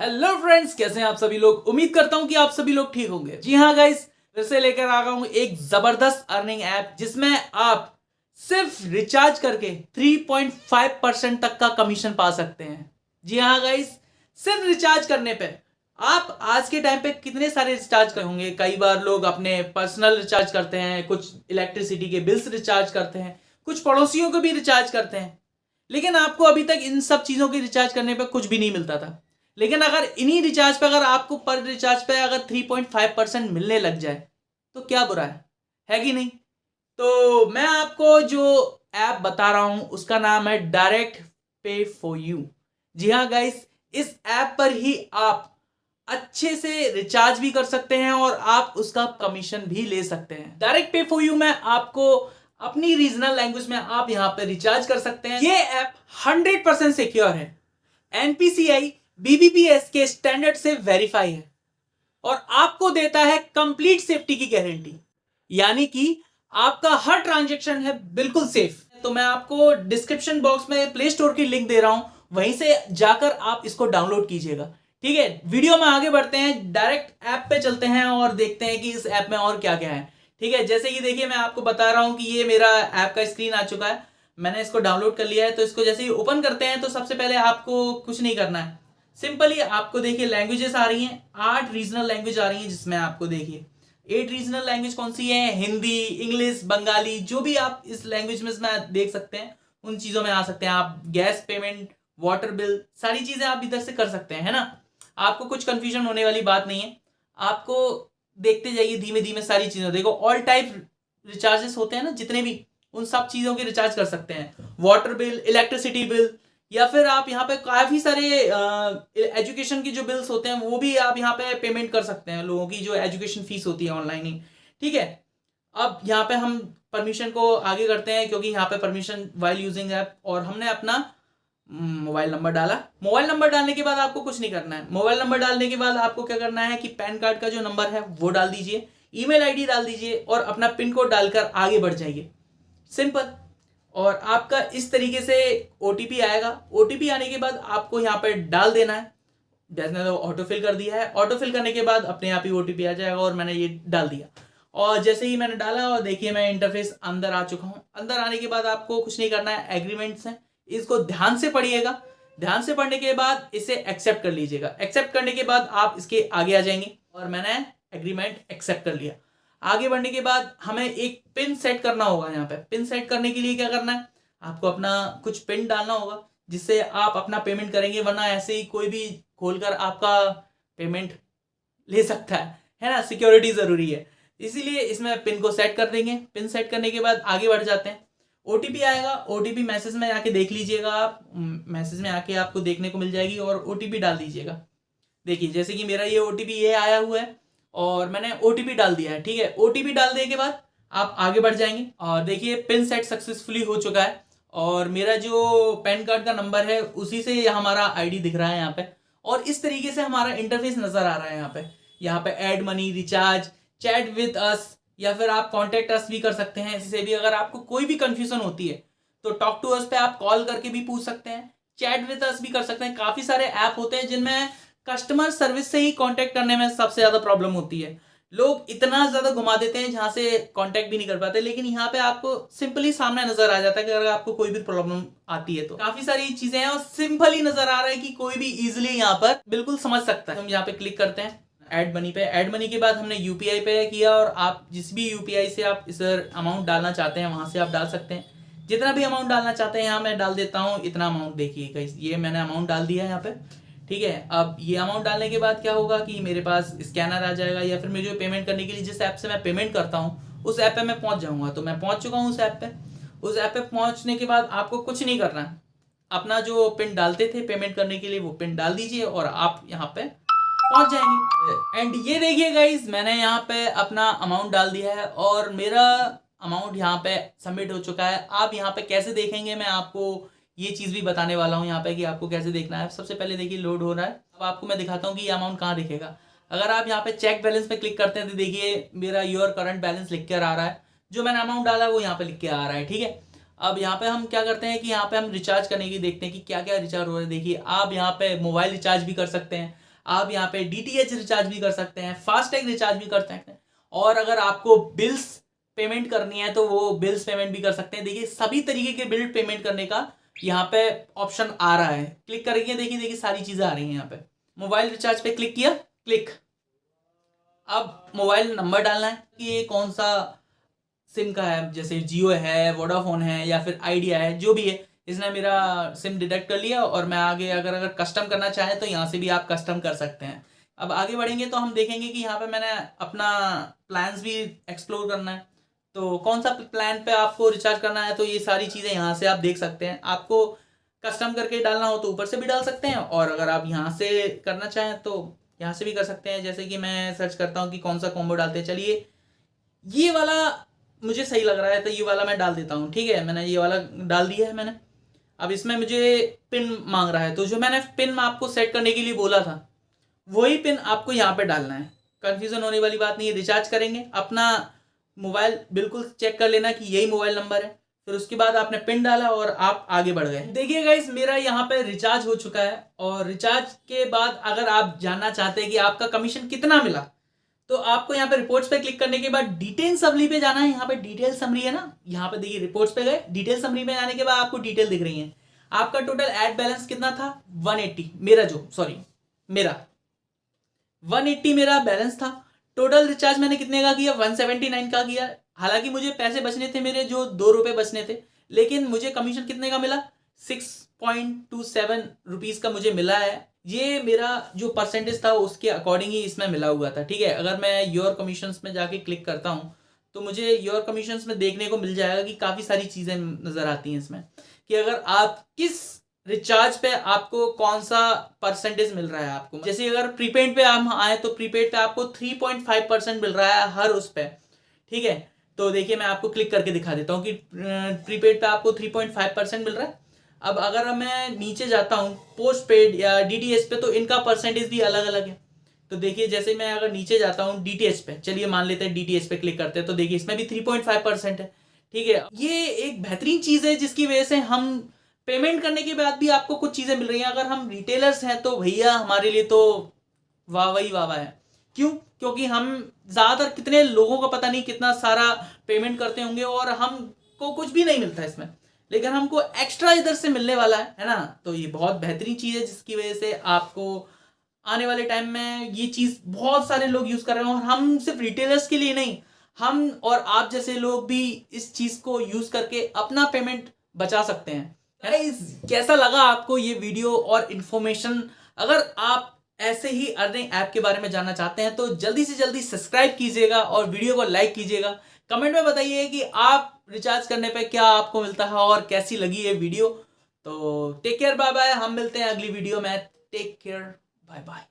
Hello friends, कैसे हैं आप सभी लोग। उम्मीद करता हूं कि आप सभी लोग ठीक होंगे। जी हाँ गाइस, फिर से लेकर आ गया हूं एक जबरदस्त अर्निंग ऐप जिसमें आप सिर्फ रिचार्ज करके 3.5% तक का कमीशन पा सकते हैं। जी हाँ गाइस, सिर्फ रिचार्ज करने पे आप आज के टाइम पे कितने सारे रिचार्ज कर होंगे। कई बार लोग अपने पर्सनल रिचार्ज करते हैं, कुछ इलेक्ट्रिसिटी के बिल्स रिचार्ज करते हैं, कुछ पड़ोसियों को भी रिचार्ज करते हैं, लेकिन आपको अभी तक इन सब चीजों के रिचार्ज करने पे कुछ भी नहीं मिलता था। लेकिन अगर इन्हीं रिचार्ज पे अगर आपको पर रिचार्ज पे अगर 3.5% मिलने लग जाए तो क्या बुरा है कि नहीं। तो मैं आपको जो ऐप बता रहा हूं उसका नाम है डायरेक्ट पे फॉर यू। जी हाँ गाइस, इस ऐप पर ही आप अच्छे से रिचार्ज भी कर सकते हैं और आप उसका कमीशन भी ले सकते हैं। डायरेक्ट पे फॉर यू में आपको अपनी रीजनल लैंग्वेज में आप यहां पे रिचार्ज कर सकते हैं। ये ऐप 100% सिक्योर है, एनपीसीआई बीबीपीएस के स्टैंडर्ड से वेरीफाई है और आपको देता है कंप्लीट सेफ्टी की गारंटी, यानी कि आपका हर ट्रांजैक्शन है बिल्कुल सेफ। तो मैं आपको डिस्क्रिप्शन बॉक्स में प्ले स्टोर की लिंक दे रहा हूं, वहीं से जाकर आप इसको डाउनलोड कीजिएगा। ठीक है, वीडियो में आगे बढ़ते हैं, डायरेक्ट ऐप पे चलते हैं और देखते हैं कि इस ऐप में और क्या क्या है। ठीक है, जैसे कि देखिए मैं आपको बता रहा हूं कि ये मेरा ऐप का स्क्रीन आ चुका है, मैंने इसको डाउनलोड कर लिया है। तो इसको जैसे ही ओपन करते हैं तो सबसे पहले आपको कुछ नहीं करना है, सिंपली आपको देखिए लैंग्वेजेस आ रही हैं, 8 रीजनल लैंग्वेज आ रही हैं, जिसमें आपको देखिए 8 रीजनल लैंग्वेज कौन सी है, हिंदी, इंग्लिश, बंगाली, जो भी आप इस लैंग्वेज में देख सकते हैं उन चीजों में आ सकते हैं। आप गैस पेमेंट, वाटर बिल, सारी चीजें आप इधर से कर सकते हैं, है ना। आपको कुछ कंफ्यूजन होने वाली बात नहीं है। आपको देखते जाइए धीमे धीमे सारी चीजें, देखो ऑल टाइप रिचार्जेस होते हैं ना जितने भी, उन सब चीजों के रिचार्ज कर सकते हैं। वाटर बिल, इलेक्ट्रिसिटी बिल, या फिर आप यहाँ पे काफी सारे एजुकेशन की जो बिल्स होते हैं वो भी आप यहाँ पे पेमेंट कर सकते हैं, लोगों की जो एजुकेशन फीस होती है ऑनलाइन ही। ठीक है, अब यहाँ पे हम परमिशन को आगे करते हैं, क्योंकि यहाँ पे परमिशन वाइल यूजिंग ऐप, और हमने अपना मोबाइल नंबर डाला। मोबाइल नंबर डालने के बाद आपको कुछ नहीं करना है। मोबाइल नंबर डालने के बाद आपको क्या करना है कि पैन कार्ड का जो नंबर है वो डाल दीजिए, ईमेल आईडी डाल दीजिए और अपना पिन कोड डालकर आगे बढ़ जाइए, सिंपल। और आपका इस तरीके से ओटीपी आएगा। ओटीपी आने के बाद आपको यहाँ पे डाल देना है, जैसे तो ऑटोफिल कर दिया है। ऑटोफिल करने के बाद अपने आप ही ओटीपी आ जाएगा और मैंने ये डाल दिया। और जैसे ही मैंने डाला और देखिए मैं इंटरफेस अंदर आ चुका हूँ। अंदर आने के बाद आपको कुछ नहीं करना है, एग्रीमेंट्स हैं, इसको ध्यान से पढ़िएगा। ध्यान से पढ़ने के बाद इसे एक्सेप्ट कर लीजिएगा। एक्सेप्ट करने के बाद आप इसके आगे आ जाएंगे और मैंने एग्रीमेंट एक्सेप्ट कर लिया। आगे बढ़ने के बाद हमें एक पिन सेट करना होगा। यहाँ पे पिन सेट करने के लिए क्या करना है, आपको अपना कुछ पिन डालना होगा जिससे आप अपना पेमेंट करेंगे, वरना ऐसे ही कोई भी खोलकर आपका पेमेंट ले सकता है ना। सिक्योरिटी जरूरी है, इसीलिए इसमें पिन को सेट कर देंगे। पिन सेट करने के बाद आगे बढ़ जाते हैं। ओटीपी आएगा, ओटीपी मैसेज में आके देख लीजिएगा आप, मैसेज में आके आपको देखने को मिल जाएगी और ओटीपी डाल दीजिएगा। देखिए जैसे कि मेरा ये ओटीपी ये आया हुआ है और मैंने ओटीपी डाल दिया है। ठीक है, ओटीपी डाल देने के बाद आप आगे बढ़ जाएंगे और देखिए पिन सेट सक्सेसफुली हो चुका है और मेरा जो पैन कार्ड का नंबर है उसी से हमारा आईडी दिख रहा है यहाँ पे। और इस तरीके से हमारा इंटरफेस नजर आ रहा है यहाँ पे। यहाँ पे add money, recharge, chat with us, या फिर आप कॉन्टेक्ट अस भी कर सकते हैं। इससे भी अगर आपको कोई भी कंफ्यूजन होती है तो टॉक टू अस पे आप कॉल करके भी पूछ सकते हैं, चैट विद अस भी कर सकते हैं। काफी सारे ऐप होते हैं जिनमें कस्टमर सर्विस से ही कांटेक्ट करने में सबसे ज्यादा प्रॉब्लम होती है। लोग इतना ज्यादा घुमा देते हैं जहां से कांटेक्ट भी नहीं कर पाते, लेकिन यहाँ पे आपको सिंपली सामने नजर आ जाता है कि अगर आपको कोई भी प्रॉब्लम आती है तो काफी सारी चीजें हैं और सिंपली नजर आ रहा है कि कोई भी इजिली यहाँ पर बिल्कुल समझ सकता है। हम यहाँ पे क्लिक करते हैं ऐड मनी पे। ऐड मनी के बाद हमने यूपीआई पे किया और आप जिस भी यूपीआई से आप इस अमाउंट डालना चाहते हैं वहां से आप डाल सकते हैं। जितना भी अमाउंट डालना चाहते हैं यहाँ मैं डाल देता हूँ इतना अमाउंट। देखिए ये मैंने अमाउंट डाल दिया है यहाँ पे। ठीक है, अब ये अमाउंट डालने के बाद क्या होगा कि मेरे पास स्कैनर आ जाएगा, या फिर मुझे पेमेंट करने के लिए जिस ऐप से मैं पेमेंट करता हूँ उस ऐप पे मैं पहुंच जाऊंगा। तो मैं पहुंच चुका हूँ उस ऐप पे। उस ऐप पे पहुंचने के बाद आपको कुछ नहीं करना है, अपना जो पिन डालते थे पेमेंट करने के लिए वो पिन डाल दीजिए और आप यहाँ पे पहुंच जाएंगे। एंड ये देखिए गाइस, मैंने यहाँ पे अपना अमाउंट डाल दिया है और मेरा अमाउंट यहाँ पे सबमिट हो चुका है। आप यहाँ पे कैसे देखेंगे मैं आपको ये चीज भी बताने वाला हूँ यहाँ पे कि आपको कैसे देखना है। सबसे पहले देखिए लोड हो रहा है। अब आपको मैं दिखाता हूँ कि ये अमाउंट कहाँ दिखेगा। अगर आप यहाँ पे चेक बैलेंस पे क्लिक करते हैं तो देखिए मेरा योर करंट बैलेंस लिख कर आ रहा है, जो मैंने अमाउंट डाला है वो यहाँ पे लिख के आ रहा है। ठीक है, अब यहाँ पे हम क्या करते हैं कि यहाँ पे हम रिचार्ज करने की देखते हैं कि क्या क्या रिचार्ज हो रहा है। देखिए आप यहाँ पे मोबाइल रिचार्ज भी कर सकते हैं, आप यहाँ पे DTH रिचार्ज भी कर सकते हैं, फास्टैग रिचार्ज भी कर सकते हैं, और अगर आपको बिल्स पेमेंट करनी है तो वो बिल्स पेमेंट भी कर सकते हैं। देखिए सभी तरीके के बिल पेमेंट करने का यहाँ पे ऑप्शन आ रहा है। क्लिक करेंगे, देखिए सारी चीजें आ रही हैं यहाँ पे। मोबाइल रिचार्ज पे क्लिक किया, क्लिक। अब मोबाइल नंबर डालना है कि ये कौन सा सिम का है, जैसे जियो है, वोडाफोन है या फिर आइडिया है, जो भी है। इसने मेरा सिम डिटेक्ट कर लिया और मैं आगे अगर कस्टम करना चाहे तो यहाँ से भी आप कस्टम कर सकते हैं। अब आगे बढ़ेंगे तो हम देखेंगे कि यहाँ पे मैंने अपना प्लान्स भी एक्सप्लोर करना है, तो कौन सा प्लान पे आपको रिचार्ज करना है, तो ये सारी चीज़ें यहाँ से आप देख सकते हैं। आपको कस्टम करके डालना हो तो ऊपर से भी डाल सकते हैं, और अगर आप यहाँ से करना चाहें तो यहाँ से भी कर सकते हैं। जैसे कि मैं सर्च करता हूँ कि कौन सा कॉम्बो डालते हैं, चलिए ये वाला मुझे सही लग रहा है तो ये वाला मैं डाल देता हूँ। ठीक है, मैंने ये वाला डाल दिया है मैंने। अब इसमें मुझे पिन मांग रहा है, तो जो मैंने पिन आपको सेट करने के लिए बोला था वही पिन आपको यहाँ पे डालना है। कंफ्यूजन होने वाली बात नहीं है। रिचार्ज करेंगे, अपना मोबाइल बिल्कुल चेक कर लेना कि यही मोबाइल नंबर है, फिर उसके बाद आपने पिन डाला और आप आगे बढ़ गए। देखिए गाइस मेरा यहाँ पे रिचार्ज हो चुका है, और रिचार्ज के बाद अगर आप जानना चाहते हैं कि आपका कमीशन कितना मिला, तो आपको यहाँ पे रिपोर्ट्स पे क्लिक करने के बाद डिटेल समरी पे जाना है। यहाँ पे डिटेल समरी है ना, यहाँ पे देखिए रिपोर्ट्स पे गए, डिटेल समरी में जाने के बाद आपको डिटेल दिख रही है। आपका टोटल एड बैलेंस कितना था, 180। मेरा 180 मेरा बैलेंस था। टोटल रिचार्ज मैंने कितने का किया, 179 का किया। हालांकि मुझे पैसे बचने थे मेरे जो 2 रुपए बचने थे, लेकिन मुझे कमीशन कितने का मिला, 6.27 रुपीज का मुझे मिला है। ये मेरा जो परसेंटेज था उसके अकॉर्डिंग ही इसमें मिला हुआ था। ठीक है, अगर मैं योर कमीशंस में जाके क्लिक करता हूँ तो मुझे योर कमीशंस में देखने को मिल जाएगा कि काफ़ी सारी चीज़ें नज़र आती हैं इसमें, कि अगर आप किस रिचार्ज पे आपको कौन सा परसेंटेज मिल रहा है आपको। जैसे अगर प्रीपेड पे हम आए तो प्रीपेड पे आपको 3.5% मिल रहा है हर उस पे। ठीक है, तो देखिए मैं आपको क्लिक करके दिखा देता हूँ कि प्रीपेड पे आपको 3.5% मिल रहा है। अब अगर मैं नीचे जाता हूँ पोस्ट पेड या DTH पे, तो इनका परसेंटेज भी अलग अलग है। तो देखिए जैसे मैं अगर नीचे जाता हूँ DTH पे, चलिए मान लेते हैं DTH पे क्लिक करते हैं, तो देखिए इसमें भी 3.5% है। ठीक है, ये एक बेहतरीन चीज़ है जिसकी वजह से हम पेमेंट करने के बाद भी आपको कुछ चीज़ें मिल रही हैं। अगर हम रिटेलर्स हैं तो भैया हमारे लिए तो वाह वही वाह है। क्यों? क्योंकि हम ज़्यादातर कितने लोगों का पता नहीं कितना सारा पेमेंट करते होंगे और हमको कुछ भी नहीं मिलता इसमें, लेकिन हमको एक्स्ट्रा इधर से मिलने वाला है ना। तो ये बहुत बेहतरीन चीज़ है जिसकी वजह से आपको आने वाले टाइम में ये चीज़ बहुत सारे लोग यूज़ कर रहे हैं, और हम सिर्फ रिटेलर्स के लिए नहीं, हम और आप जैसे लोग भी इस चीज़ को यूज़ करके अपना पेमेंट बचा सकते हैं। गाइस कैसा लगा आपको ये वीडियो और इन्फॉर्मेशन? अगर आप ऐसे ही अर्निंग ऐप के बारे में जानना चाहते हैं तो जल्दी से जल्दी सब्सक्राइब कीजिएगा और वीडियो को लाइक कीजिएगा। कमेंट में बताइए कि आप रिचार्ज करने पे क्या आपको मिलता है और कैसी लगी ये वीडियो। तो टेक केयर, बाय बाय। हम मिलते हैं अगली वीडियो में। Take care, bye bye.